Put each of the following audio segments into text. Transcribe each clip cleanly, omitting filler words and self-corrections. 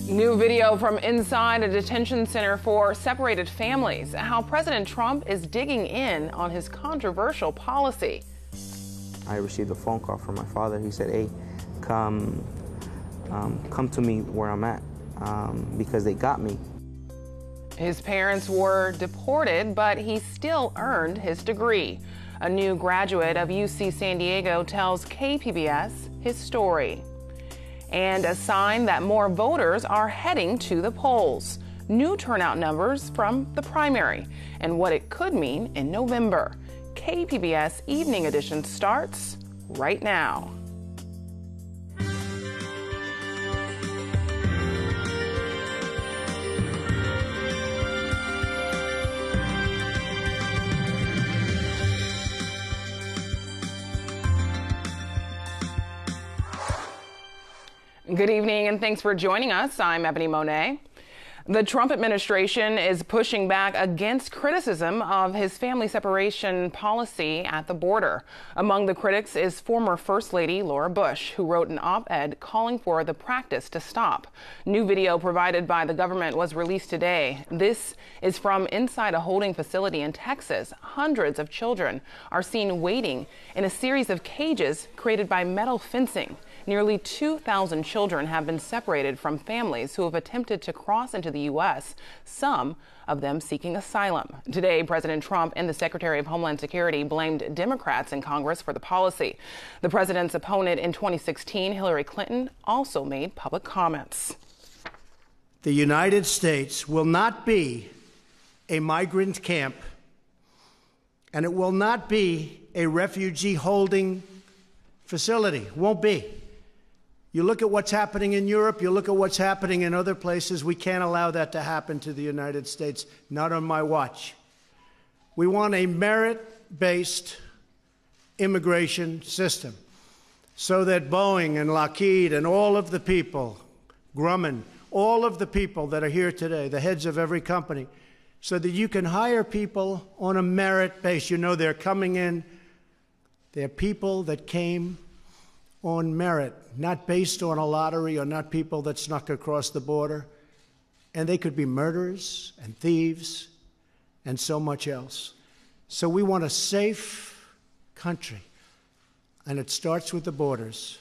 New video from inside a detention center for separated families. How President Trump is digging in on his controversial policy. I received a phone call from my father. He said, hey, come to me where I'm at because they got me. His parents were deported, but he still earned his degree. A new graduate of UC San Diego tells KPBS his story. And a sign that more voters are heading to the polls. New turnout numbers from the primary and what it could mean in November. KPBS Evening Edition starts right now. Good evening and thanks for joining us. I'm Ebony Monet. The Trump administration is pushing back against criticism of his family separation policy at the border. Among the critics is former First Lady Laura Bush, who wrote an op-ed calling for the practice to stop. New video provided by the government was released today. This is from inside a holding facility in Texas. Hundreds of children are seen waiting in a series of cages created by metal fencing. Nearly 2,000 children have been separated from families who have attempted to cross into the U.S., some of them seeking asylum. Today, President Trump and the Secretary of Homeland Security blamed Democrats in Congress for the policy. The president's opponent in 2016, Hillary Clinton, also made public comments. The United States will not be a migrant camp, and it will not be a refugee holding facility. Won't be. You look at what's happening in Europe, you look at what's happening in other places, we can't allow that to happen to the United States, not on my watch. We want a merit-based immigration system so that Boeing and Lockheed and all of the people, Grumman, all of the people that are here today, the heads of every company, so that you can hire people on a merit base. You know they're coming in, they're people that came on merit, not based on a lottery or not people that snuck across the border. And they could be murderers and thieves and so much else. So we want a safe country, and it starts with the borders.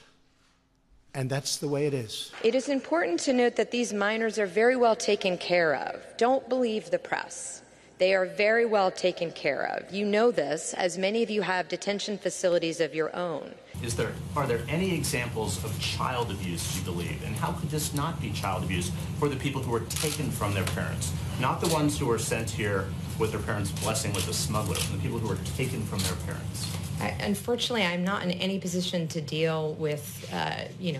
And that's the way it is. It is important to note that these minors are very well taken care of. Don't believe the press. They are very well taken care of. You know this, as many of you have detention facilities of your own. Are there any examples of child abuse, you believe? And how could this not be child abuse for the people who are taken from their parents? Not the ones who are sent here with their parents' blessing with the smugglers, and the people who are taken from their parents. Unfortunately, I'm not in any position to deal with,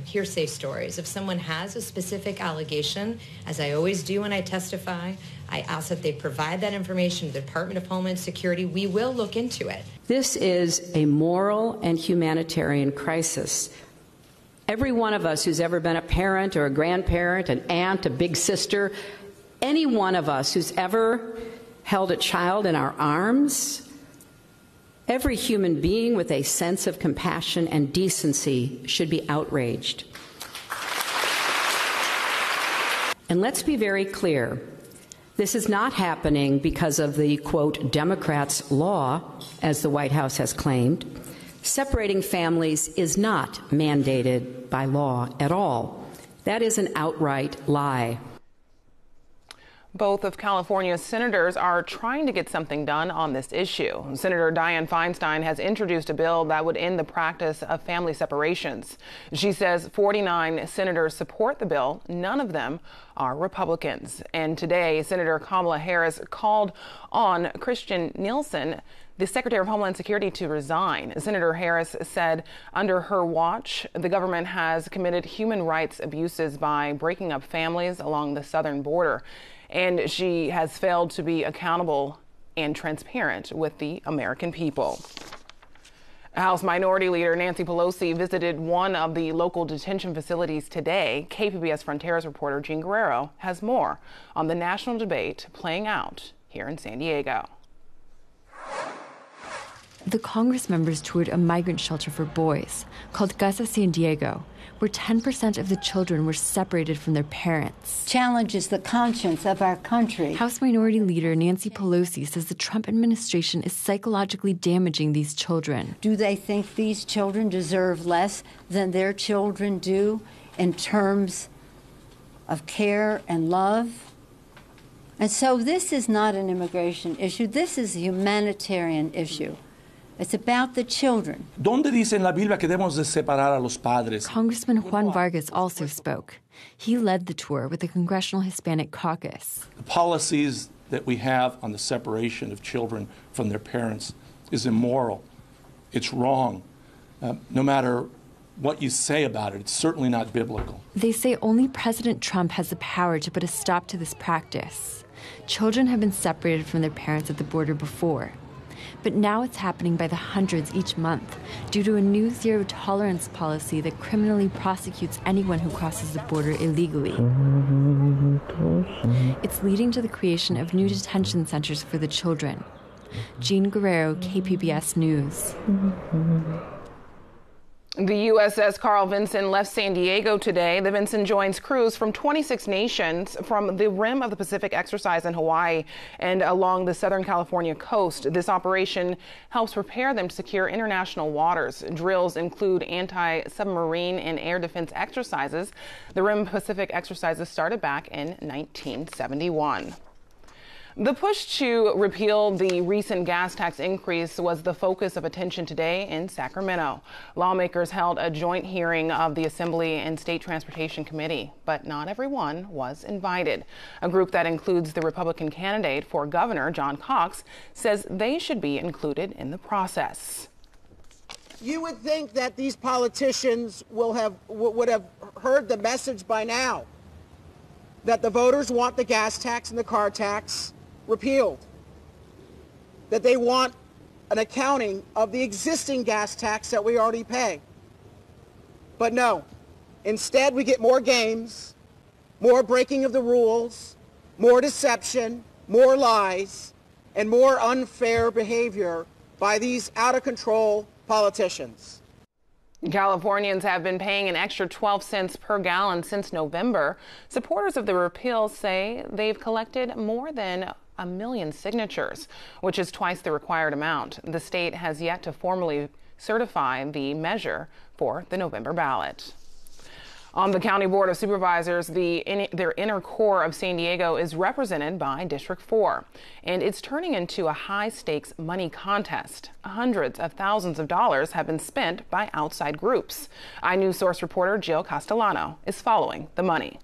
hearsay stories. If someone has a specific allegation, as I always do when I testify, I ask that they provide that information to the Department of Homeland Security. We will look into it. This is a moral and humanitarian crisis. Every one of us who's ever been a parent or a grandparent, an aunt, a big sister, any one of us who's ever held a child in our arms, every human being with a sense of compassion and decency should be outraged. And let's be very clear. This is not happening because of the, quote, Democrats' law, as the White House has claimed. Separating families is not mandated by law at all. That is an outright lie. Both of California's senators are trying to get something done on this issue. Senator Dianne Feinstein has introduced a bill that would end the practice of family separations. She says 49 senators support the bill. None of them are Republicans. And today, Senator Kamala Harris called on Christian Nielsen, the Secretary of Homeland Security, to resign. Senator Harris said under her watch, the government has committed human rights abuses by breaking up families along the southern border. And she has failed to be accountable and transparent with the American people. House Minority Leader Nancy Pelosi visited one of the local detention facilities today. KPBS Frontiers reporter Jean Guerrero has more on the national debate playing out here in San Diego. The Congress members toured a migrant shelter for boys called Casa San Diego, where 10% of the children were separated from their parents. Challenges the conscience of our country. House Minority Leader Nancy Pelosi says the Trump administration is psychologically damaging these children. Do they think these children deserve less than their children do in terms of care and love? And so this is not an immigration issue. This is a humanitarian issue. It's about the children. ¿Dónde dice en la Biblia que debemos de separar a los padres? Congressman Juan Vargas also spoke. He led the tour with the Congressional Hispanic Caucus. The policies that we have on the separation of children from their parents is immoral. It's wrong. No matter what you say about it, it's certainly not biblical. They say only President Trump has the power to put a stop to this practice. Children have been separated from their parents at the border before. But now it's happening by the hundreds each month due to a new zero-tolerance policy that criminally prosecutes anyone who crosses the border illegally. It's leading to the creation of new detention centers for the children. Jean Guerrero, KPBS News. The USS Carl Vinson left San Diego today. The Vinson joins crews from 26 nations from the rim of the Pacific exercise in Hawaii and along the Southern California coast. This operation helps prepare them to secure international waters. Drills include anti-submarine and air defense exercises. The Rim Pacific exercises started back in 1971. The push to repeal the recent gas tax increase was the focus of attention today in Sacramento. Lawmakers held a joint hearing of the Assembly and State Transportation Committee, but not everyone was invited. A group that includes the Republican candidate for governor, John Cox, says they should be included in the process. You would think that these politicians would have heard the message by now that the voters want the gas tax and the car tax repealed, that they want an accounting of the existing gas tax that we already pay. But no, instead we get more games, more breaking of the rules, more deception, more lies, and more unfair behavior by these out-of-control politicians. Californians have been paying an extra 12 cents per gallon since November. Supporters of the repeal say they've collected more than 1 million signatures, which is twice the required amount. The state has yet to formally certify the measure for the November ballot. On the County Board of Supervisors, their inner core of San Diego is represented by District 4, and it's turning into a high-stakes money contest. Hundreds of thousands of dollars have been spent by outside groups. iNews Source reporter Jill Castellano is following the money.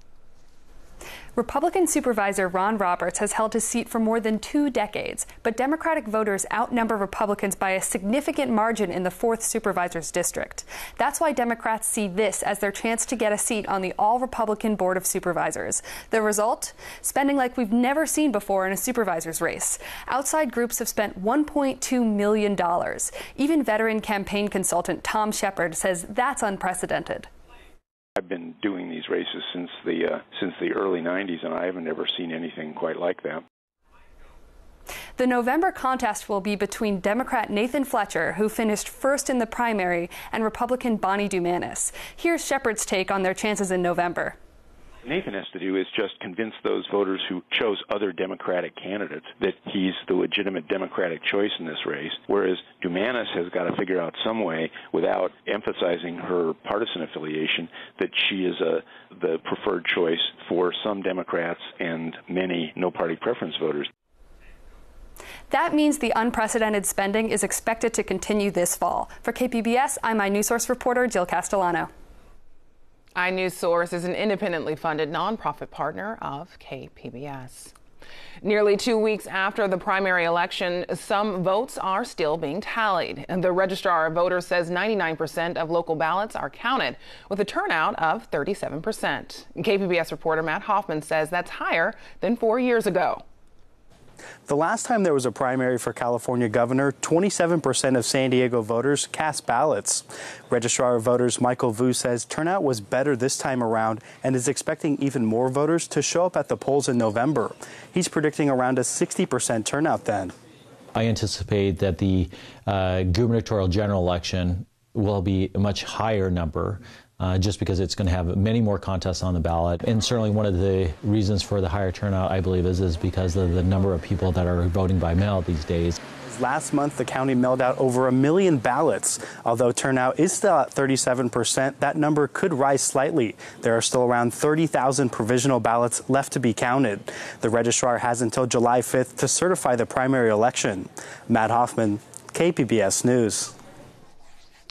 Republican Supervisor Ron Roberts has held his seat for more than 2 decades, but Democratic voters outnumber Republicans by a significant margin in the 4th Supervisor's District. That's why Democrats see this as their chance to get a seat on the all-Republican Board of Supervisors. The result? Spending like we've never seen before in a supervisor's race. Outside groups have spent $1.2 million. Even veteran campaign consultant Tom Shepard says that's unprecedented. I've been doing these races since the early 90s, and I haven't ever seen anything quite like that. The November contest will be between Democrat Nathan Fletcher, who finished first in the primary, and Republican Bonnie Dumanis. Here's Shepard's take on their chances in November. Nathan has to do is just convince those voters who chose other Democratic candidates that he's the legitimate Democratic choice in this race, whereas Dumanis has got to figure out some way, without emphasizing her partisan affiliation, that she is the preferred choice for some Democrats and many no-party preference voters. That means the unprecedented spending is expected to continue this fall. For KPBS, I'm iNews Source reporter Jill Castellano. iNews Source is an independently funded nonprofit partner of KPBS. Nearly 2 weeks after the primary election, some votes are still being tallied. And the Registrar of Voters says 99% of local ballots are counted, with a turnout of 37%. KPBS reporter Matt Hoffman says that's higher than 4 years ago. The last time there was a primary for California governor, 27% of San Diego voters cast ballots. Registrar of Voters Michael Vu says turnout was better this time around and is expecting even more voters to show up at the polls in November. He's predicting around a 60% turnout then. I anticipate that the gubernatorial general election will be a much higher number, just because it's going to have many more contests on the ballot. And certainly one of the reasons for the higher turnout, I believe, is because of the number of people that are voting by mail these days. Last month, the county mailed out over 1 million ballots. Although turnout is still at 37%, that number could rise slightly. There are still around 30,000 provisional ballots left to be counted. The registrar has until July 5th to certify the primary election. Matt Hoffman, KPBS News.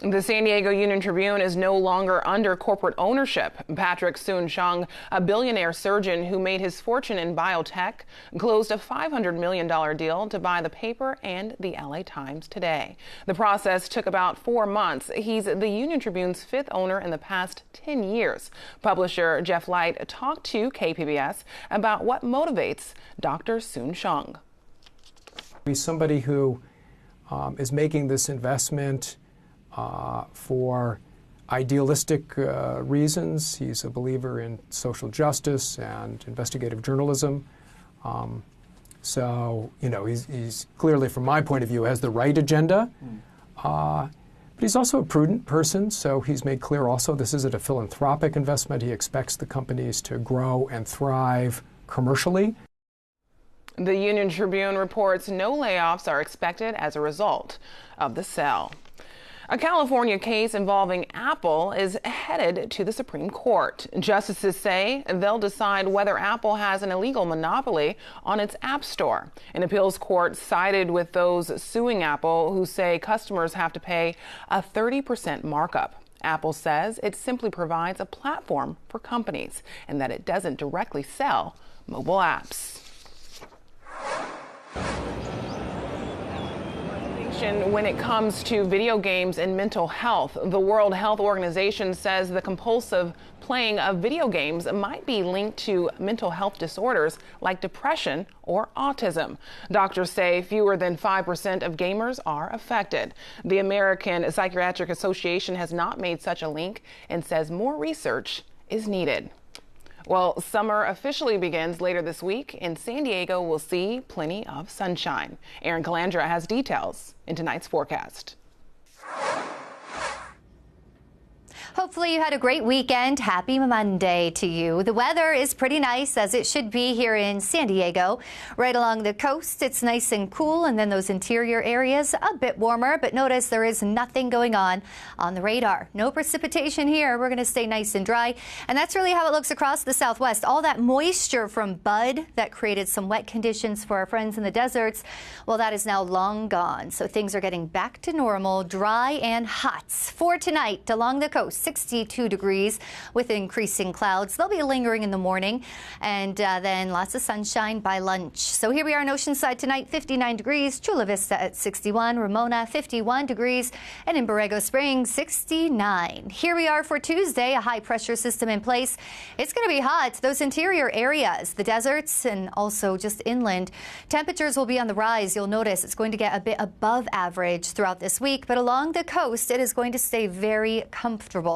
The San Diego Union-Tribune is no longer under corporate ownership. Patrick Soon-Shiong, a billionaire surgeon who made his fortune in biotech, closed a $500 million deal to buy the paper and the LA Times today. The process took about 4 months. He's the Union-Tribune's 5th owner in the past 10 years. Publisher Jeff Light talked to KPBS about what motivates Dr. Soon-Shiong. He's somebody who is making this investment for idealistic reasons. He's a believer in social justice and investigative journalism. So, you know, he's clearly, from my point of view, has the right agenda. But he's also a prudent person, so he's made clear also this isn't a philanthropic investment. He expects the companies to grow and thrive commercially. The Union Tribune reports no layoffs are expected as a result of the sale. A California case involving Apple is headed to the Supreme Court. Justices say they'll decide whether Apple has an illegal monopoly on its App Store. An appeals court sided with those suing Apple, who say customers have to pay a 30% markup. Apple says it simply provides a platform for companies and that it doesn't directly sell mobile apps. When it comes to video games and mental health, the World Health Organization says the compulsive playing of video games might be linked to mental health disorders like depression or autism. Doctors say fewer than 5% of gamers are affected. The American Psychiatric Association has not made such a link and says more research is needed. Well, summer officially begins later this week, and San Diego will see plenty of sunshine. Erin Calandra has details in tonight's forecast. Hopefully you had a great weekend. Happy Monday to you. The weather is pretty nice, as it should be here in San Diego. Right along the coast, it's nice and cool, and then those interior areas a bit warmer, but notice there is nothing going on the radar. No precipitation here. We're going to stay nice and dry, and that's really how it looks across the southwest. All that moisture from Bud that created some wet conditions for our friends in the deserts, well, that is now long gone. So things are getting back to normal, dry and hot. For tonight along the coast, 62 degrees with increasing clouds. They'll be lingering in the morning, and then lots of sunshine by lunch. So here we are in Oceanside tonight, 59 degrees, Chula Vista at 61, Ramona 51 degrees, and in Borrego Springs 69. Here we are for Tuesday, a high pressure system in place. It's going to be hot. Those interior areas, the deserts and also just inland, temperatures will be on the rise. You'll notice it's going to get a bit above average throughout this week, but along the coast it is going to stay very comfortable.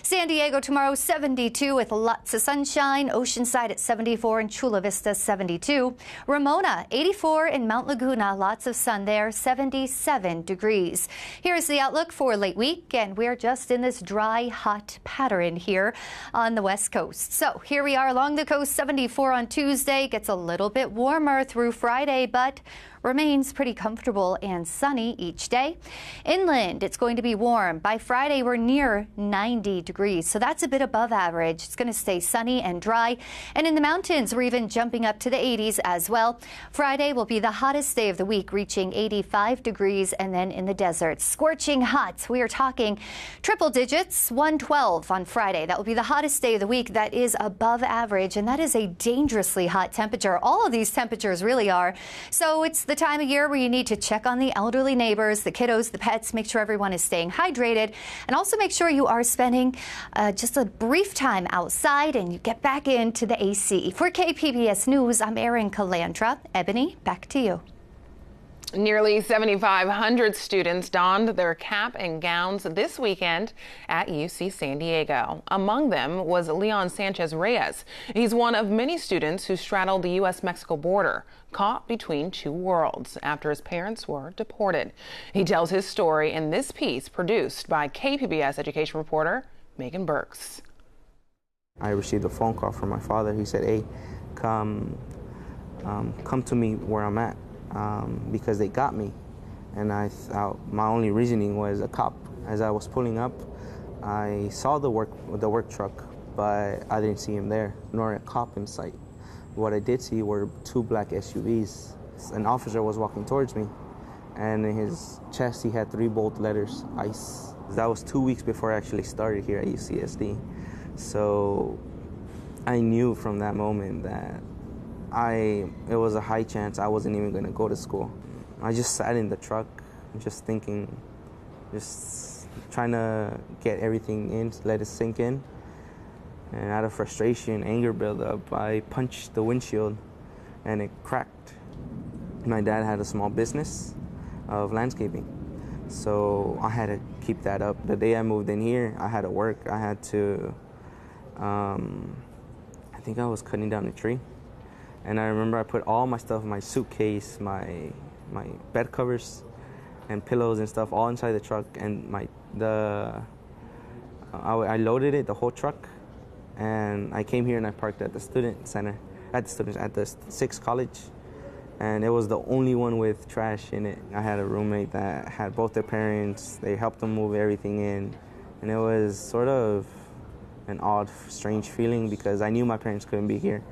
San Diego tomorrow 72 with lots of sunshine. Oceanside at 74 and Chula Vista 72. Ramona 84 in Mount Laguna. Lots of sun there, 77 degrees. Here's the outlook for late week, and we're just in this dry, hot pattern here on the west coast. So here we are along the coast, 74 on Tuesday. Gets a little bit warmer through Friday, but remains pretty comfortable and sunny each day. Inland, it's going to be warm. By Friday, we're near 90 degrees, so that's a bit above average. It's going to stay sunny and dry. And in the mountains, we're even jumping up to the 80s as well. Friday will be the hottest day of the week, reaching 85 degrees, and then in the desert, scorching hot. We are talking triple digits, 112 on Friday. That will be the hottest day of the week. That is above average, and that is a dangerously hot temperature. All of these temperatures really are. So it's the time of year where you need to check on the elderly neighbors, the kiddos, the pets, make sure everyone is staying hydrated, and also make sure you are spending just a brief time outside and you get back into the AC. For KPBS News, I'm Erin Calandra. Ebony, back to you. Nearly 7,500 students donned their cap and gowns this weekend at UC San Diego. Among them was Leon Sanchez Reyes. He's one of many students who straddled the U.S.-Mexico border, caught between two worlds after his parents were deported. He tells his story in this piece produced by KPBS education reporter Megan Burks. I received a phone call from my father. He said, hey, come to me where I'm at. Because they got me, and I thought my only reasoning was a cop. As I was pulling up, I saw the work truck, but I didn't see him there, nor a cop in sight. What I did see were two black SUVs. An officer was walking towards me, and in his chest he had 3 bold letters, ICE. That was 2 weeks before I actually started here at UCSD. So I knew from that moment that it was a high chance I wasn't even going to go to school. I just sat in the truck, just thinking, just trying to get everything in, let it sink in. And out of frustration, anger built up, I punched the windshield and it cracked. My dad had a small business of landscaping, so I had to keep that up. The day I moved in here, I had to work. I had to, I think I was cutting down a tree. And I remember I put all my stuff, my suitcase, my bed covers and pillows and stuff all inside the truck, and I loaded it, the whole truck, and I came here and I parked at the student center, at the 6th College, and it was the only one with trash in it. I had a roommate that had both their parents. They helped them move everything in, and it was sort of an odd, strange feeling because I knew my parents couldn't be here.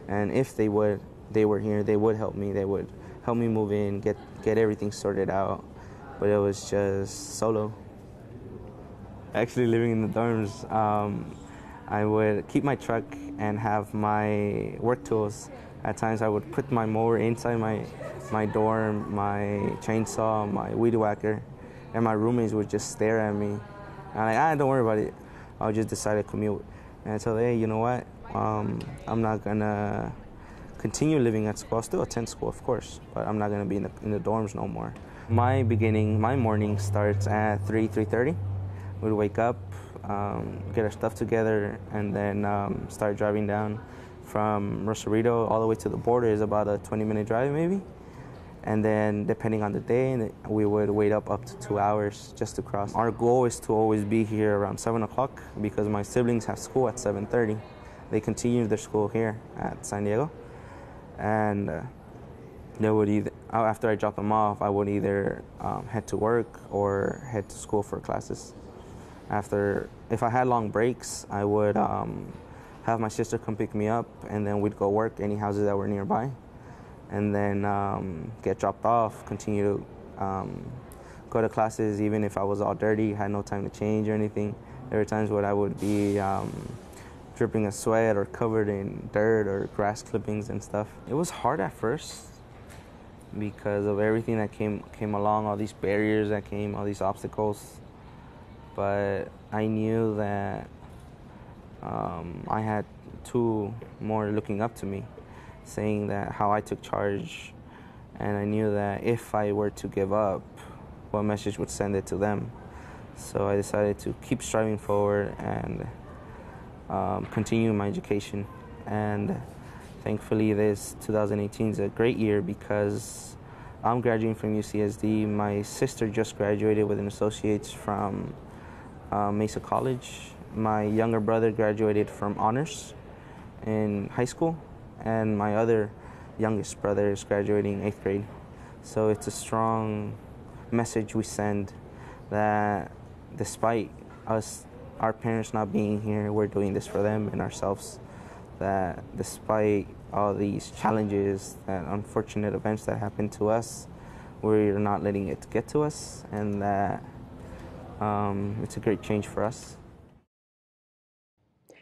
And if they were here, they would help me. They would help me move in, get everything sorted out. But it was just solo. Actually, living in the dorms, I would keep my truck and have my work tools. At times, I would put my mower inside my dorm, my chainsaw, my weed whacker, and my roommates would just stare at me. I'm like, don't worry about it. I'll just decide to commute. And I tell them, hey, you know what? I'm not gonna continue living at school. I'll still attend school, of course, but I'm not gonna be in the dorms no more. My morning starts at 3:30. We'd wake up, get our stuff together, and then start driving down from Rosarito all the way to the border. Is about a 20-minute drive maybe. And then depending on the day, we would wait up to 2 hours just to cross. Our goal is to always be here around 7 o'clock because my siblings have school at 7:30. They continue their school here at San Diego. And they would after I drop them off, I would either head to work or head to school for classes. If I had long breaks, I would have my sister come pick me up, and then we'd go work any houses that were nearby. And then get dropped off, continue to go to classes even if I was all dirty, had no time to change or anything. There were times when I would be dripping a sweat or covered in dirt or grass clippings and stuff. It was hard at first because of everything that came along, all these barriers that came, all these obstacles. But I knew that I had 2 more looking up to me, saying that how I took charge, and I knew that if I were to give up, what message would send it to them. So I decided to keep striving forward and continue my education. And thankfully this 2018 is a great year because I'm graduating from UCSD. My sister just graduated with an associate's from Mesa College. My younger brother graduated from honors in high school, and my other youngest brother is graduating 8th grade. So it's a strong message we send that despite our parents not being here, we're doing this for them and ourselves. That despite all these challenges and unfortunate events that happen to us, we're not letting it get to us, and that it's a great change for us.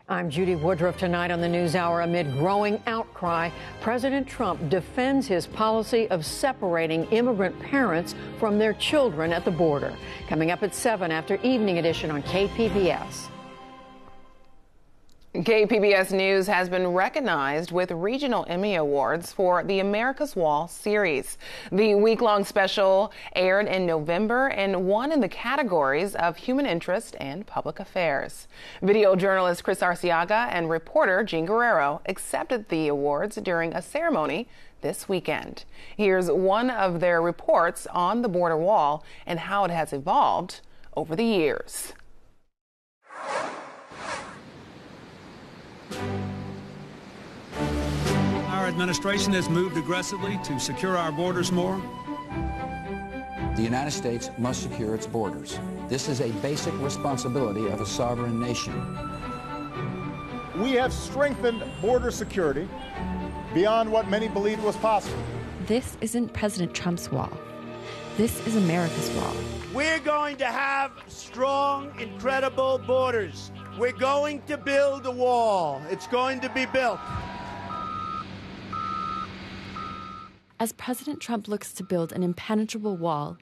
I'm Judy Woodruff. Tonight on the NewsHour, amid growing outcry, President Trump defends his policy of separating immigrant parents from their children at the border. Coming up at 7 after Evening Edition on KPBS. KPBS News has been recognized with regional Emmy Awards for the America's Wall series. The week-long special aired in November and won in the categories of human interest and public affairs. Video journalist Chris Arciaga and reporter Jean Guerrero accepted the awards during a ceremony this weekend. Here's one of their reports on the border wall and how it has evolved over the years. Our administration has moved aggressively to secure our borders more. The United States must secure its borders. This is a basic responsibility of a sovereign nation. We have strengthened border security beyond what many believed was possible. This isn't President Trump's wall. This is America's wall. We're going to have strong, incredible borders. We're going to build a wall. It's going to be built. As President Trump looks to build an impenetrable wall,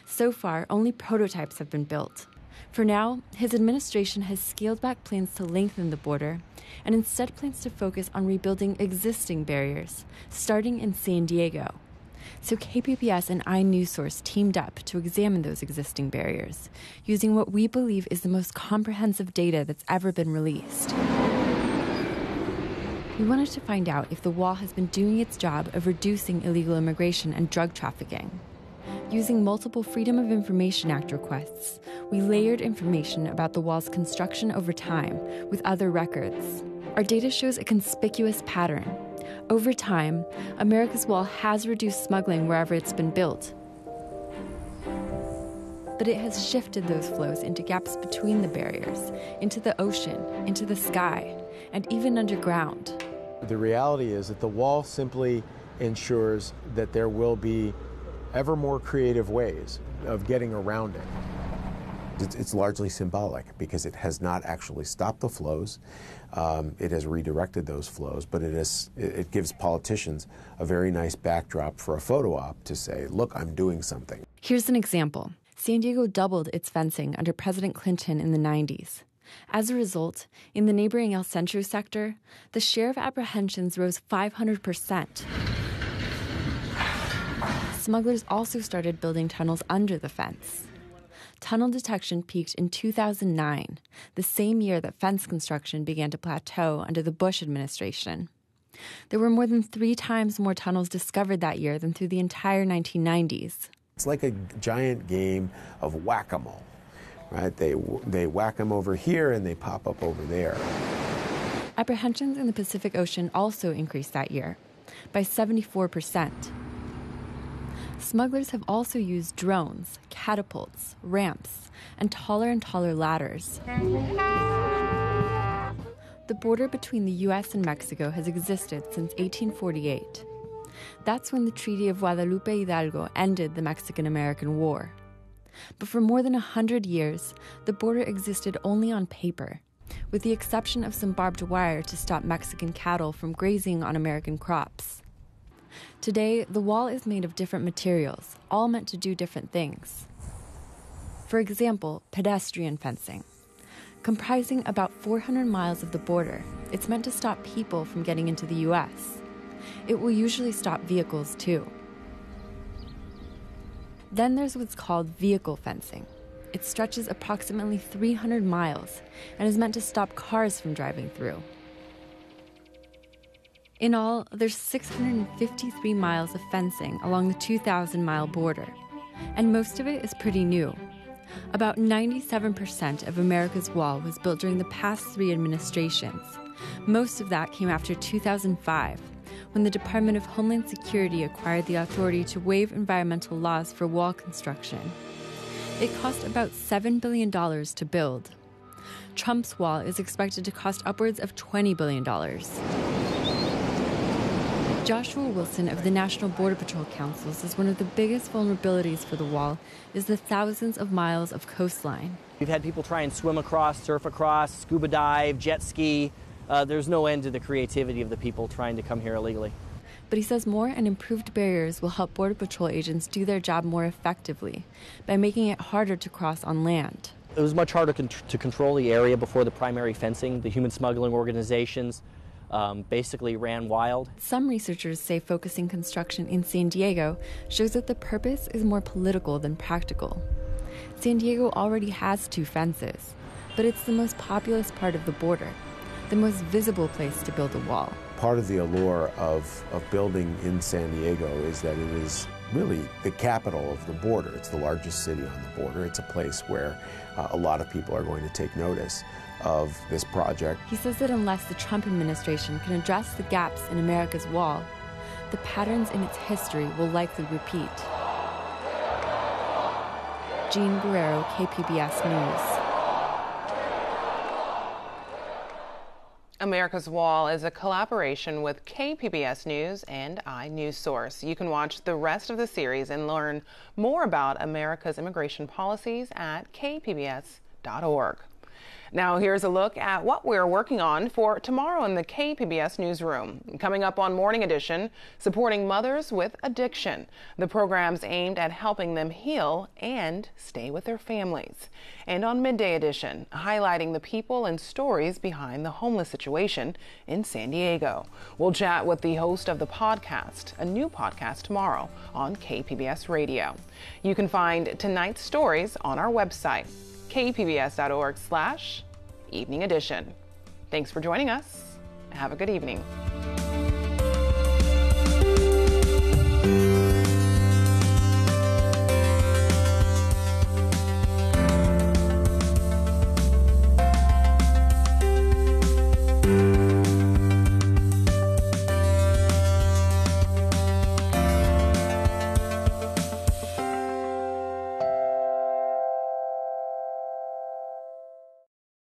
so far only prototypes have been built. For now, his administration has scaled back plans to lengthen the border and instead plans to focus on rebuilding existing barriers, starting in San Diego. So KPBS and iNewsSource teamed up to examine those existing barriers, using what we believe is the most comprehensive data that's ever been released. We wanted to find out if the wall has been doing its job of reducing illegal immigration and drug trafficking. Using multiple Freedom of Information Act requests, we layered information about the wall's construction over time with other records. Our data shows a conspicuous pattern. Over time, America's wall has reduced smuggling wherever it's been built. But it has shifted those flows into gaps between the barriers, into the ocean, into the sky, and even underground. The reality is that the wall simply ensures that there will be ever more creative ways of getting around it. It's largely symbolic because it has not actually stopped the flows. It has redirected those flows, but it gives politicians a very nice backdrop for a photo op to say, look, I'm doing something. Here's an example. San Diego doubled its fencing under President Clinton in the 90s. As a result, in the neighboring El Centro sector, the share of apprehensions rose 500%. Smugglers also started building tunnels under the fence. Tunnel detection peaked in 2009, the same year that fence construction began to plateau under the Bush administration. There were more than 3 times more tunnels discovered that year than through the entire 1990s. It's like a giant game of whack-a-mole, right? They whack them over here and they pop up over there. Apprehensions in the Pacific Ocean also increased that year, by 74%. Smugglers have also used drones, catapults, ramps, and taller ladders. The border between the U.S. and Mexico has existed since 1848. That's when the Treaty of Guadalupe Hidalgo ended the Mexican-American War. But for more than 100 years, the border existed only on paper, with the exception of some barbed wire to stop Mexican cattle from grazing on American crops. Today, the wall is made of different materials, all meant to do different things. For example, pedestrian fencing. Comprising about 400 miles of the border, it's meant to stop people from getting into the U.S. It will usually stop vehicles, too. Then there's what's called vehicle fencing. It stretches approximately 300 miles and is meant to stop cars from driving through. In all, there's 653 miles of fencing along the 2,000-mile border, and most of it is pretty new. About 97% of America's wall was built during the past 3 administrations. Most of that came after 2005, when the Department of Homeland Security acquired the authority to waive environmental laws for wall construction. It cost about $7 billion to build. Trump's wall is expected to cost upwards of $20 billion. Joshua Wilson of the National Border Patrol Council says one of the biggest vulnerabilities for the wall is the thousands of miles of coastline. We've had people try and swim across, surf across, scuba dive, jet ski. There's no end to the creativity of the people trying to come here illegally. But he says more and improved barriers will help Border Patrol agents do their job more effectively by making it harder to cross on land. It was much harder to control the area before the primary fencing. The human smuggling organizations basically ran wild. Some researchers say focusing construction in San Diego shows that the purpose is more political than practical. San Diego already has 2 fences, but it's the most populous part of the border, the most visible place to build a wall. Part of the allure of building in San Diego is that it is really the capital of the border. It's the largest city on the border. It's a place where a lot of people are going to take notice of this project. He says that unless the Trump administration can address the gaps in America's wall, the patterns in its history will likely repeat. Jean Guerrero, KPBS News. America's Wall is a collaboration with KPBS News and iNewsSource. You can watch the rest of the series and learn more about America's immigration policies at kpbs.org. Now here's a look at what we're working on for tomorrow in the KPBS newsroom. Coming up on Morning Edition, supporting mothers with addiction. The program's aimed at helping them heal and stay with their families. And on Midday Edition, highlighting the people and stories behind the homeless situation in San Diego. We'll chat with the host of the podcast, a new podcast tomorrow on KPBS Radio. You can find tonight's stories on our website, kpbs.org/evening edition. Thanks for joining us. Have a good evening.